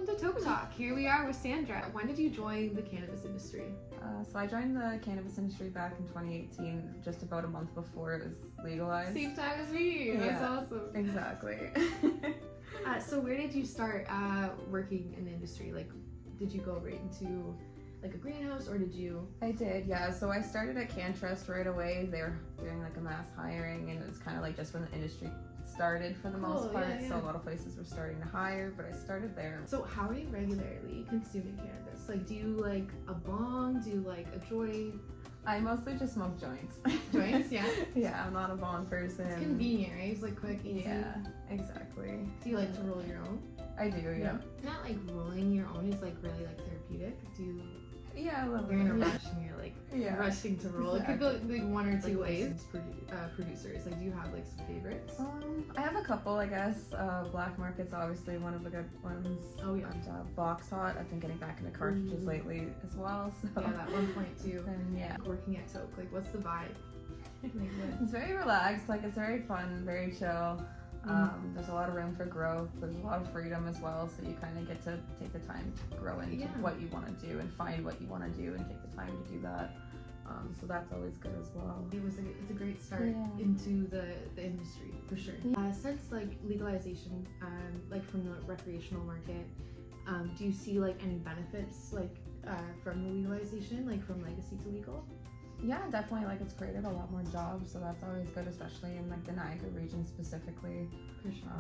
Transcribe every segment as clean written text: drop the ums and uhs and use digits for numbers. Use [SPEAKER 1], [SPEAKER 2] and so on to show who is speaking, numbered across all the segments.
[SPEAKER 1] welcome to Toke Talk. Here we are with Sandra. When did you join the cannabis industry?
[SPEAKER 2] So I joined the cannabis industry back in 2018, just about a month before it was legalized.
[SPEAKER 1] Same time as me. That's awesome.
[SPEAKER 2] Exactly.
[SPEAKER 1] So where did you start working in the industry? Like, did you go right into like a greenhouse, or did you?
[SPEAKER 2] I did, yeah. So I started at CanTrust right away. They were doing like a mass hiring, and it was kind of like just when the industry started for the most part.
[SPEAKER 1] Yeah.
[SPEAKER 2] So a lot of places were starting to hire, but I started there.
[SPEAKER 1] So how are you regularly consuming cannabis? Like, do you like a bong? Do you like a joint?
[SPEAKER 2] I mostly just smoke joints.
[SPEAKER 1] Joints, yeah.
[SPEAKER 2] Yeah, I'm not a bong person.
[SPEAKER 1] It's convenient, right? It's like quick, easy.
[SPEAKER 2] Yeah, exactly.
[SPEAKER 1] Do you like to roll your own?
[SPEAKER 2] I do, yeah.
[SPEAKER 1] Not like rolling your own is like really like therapeutic. Do you?
[SPEAKER 2] Yeah, a little
[SPEAKER 1] You're in a
[SPEAKER 2] bit.
[SPEAKER 1] rush and you're like rushing to roll.
[SPEAKER 2] Exactly.
[SPEAKER 1] It could go like one or two ways. Producers, like, do you have like some favorites?
[SPEAKER 2] I have a couple, I guess. Black Market's obviously one of the good ones.
[SPEAKER 1] Oh yeah.
[SPEAKER 2] And Box Hot, I've been getting back into cartridges lately as well. So.
[SPEAKER 1] Yeah, that 1.2.
[SPEAKER 2] And yeah.
[SPEAKER 1] Working at Toke, like, what's the vibe? Like,
[SPEAKER 2] It's very relaxed, like it's very fun, very chill. There's a lot of room for growth. There's a lot of freedom as well, so you kind of get to take the time to grow into what you want to do and find what you want to do and take the time to do that. So that's always good as well.
[SPEAKER 1] It's a great start into the industry for sure. Since like legalization, like from the recreational market, do you see like any benefits like from the legalization, like from legacy to legal?
[SPEAKER 2] Yeah, definitely. Like, it's created a lot more jobs, so that's always good, especially in like the Niagara region specifically.
[SPEAKER 1] For sure.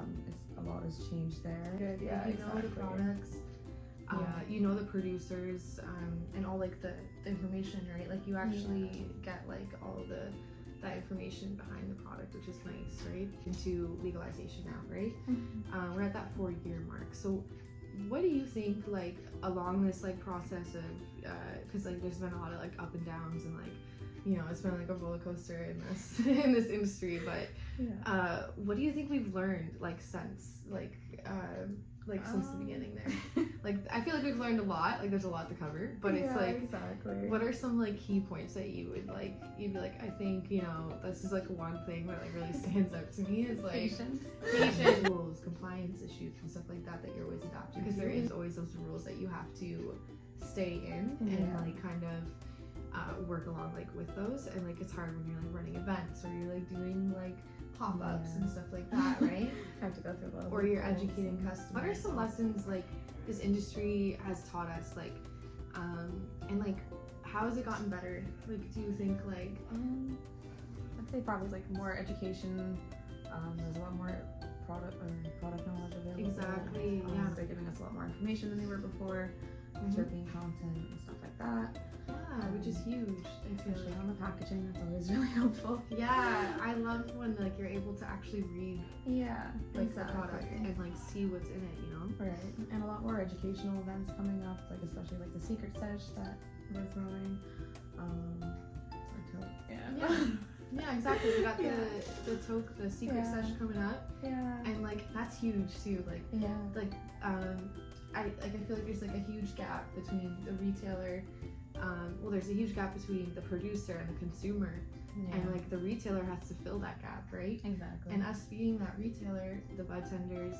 [SPEAKER 2] A lot has changed there.
[SPEAKER 1] Good. Yeah, you know the products. You know the producers, and all like the information, right? Like, you actually get like all that information behind the product, which is nice, right? Into legalization now, right? We're at that 4-year mark. So what do you think, like, along this like process of because like there's been a lot of like up and downs, and like, you know, it's been like a roller coaster in this in this industry, but what do you think we've learned like since since the beginning there? Like, I feel like we've learned a lot, like there's a lot to cover, but it's like,
[SPEAKER 2] exactly.
[SPEAKER 1] What are some like key points that you'd be like, I think, you know, this is like one thing that like really stands out to me is like
[SPEAKER 2] Patience,
[SPEAKER 1] rules, compliance issues and stuff like that you're always adapting, because there is always those rules that you have to stay in and like kind of work along like with those, and like it's hard when you're like running events, or you're like doing like pop-ups and stuff like that, right?
[SPEAKER 2] Have to go through a lot of
[SPEAKER 1] or you're educating customers. What are some lessons like this industry has taught us, like and like how has it gotten better? Like, do you think like
[SPEAKER 2] I'd say probably like more education. There's a lot more product knowledge available.
[SPEAKER 1] Exactly.
[SPEAKER 2] They're giving us a lot more information than they were before. Terpene content and stuff like that.
[SPEAKER 1] Yeah, which is huge.
[SPEAKER 2] Especially on the packaging, that's always really helpful.
[SPEAKER 1] Yeah, I love when like you're able to actually read like the product and like see what's in it, you know?
[SPEAKER 2] Right. And a lot more educational events coming up, like especially like the Secret Sesh that we're throwing.
[SPEAKER 1] Yeah, exactly. We got the Toke, the Secret Sesh coming up. Yeah. And like that's huge too. Like I feel like there's like a huge gap between the retailer. There's a huge gap between the producer and the consumer, and like the retailer has to fill that gap, right?
[SPEAKER 2] Exactly.
[SPEAKER 1] And us being that retailer, the budtenders,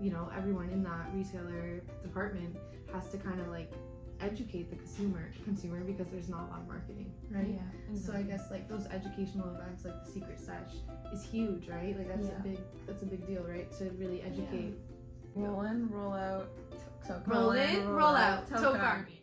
[SPEAKER 1] you know, everyone in that retailer department has to kind of like educate the consumer because there's not a lot of marketing, right?
[SPEAKER 2] Yeah. Exactly.
[SPEAKER 1] So I guess like those educational events like the Secret Sesh is huge, right? Like that's a big deal, right? To really educate.
[SPEAKER 2] Roll in, roll out, Toke.
[SPEAKER 1] Roll in, roll out, Toke Army.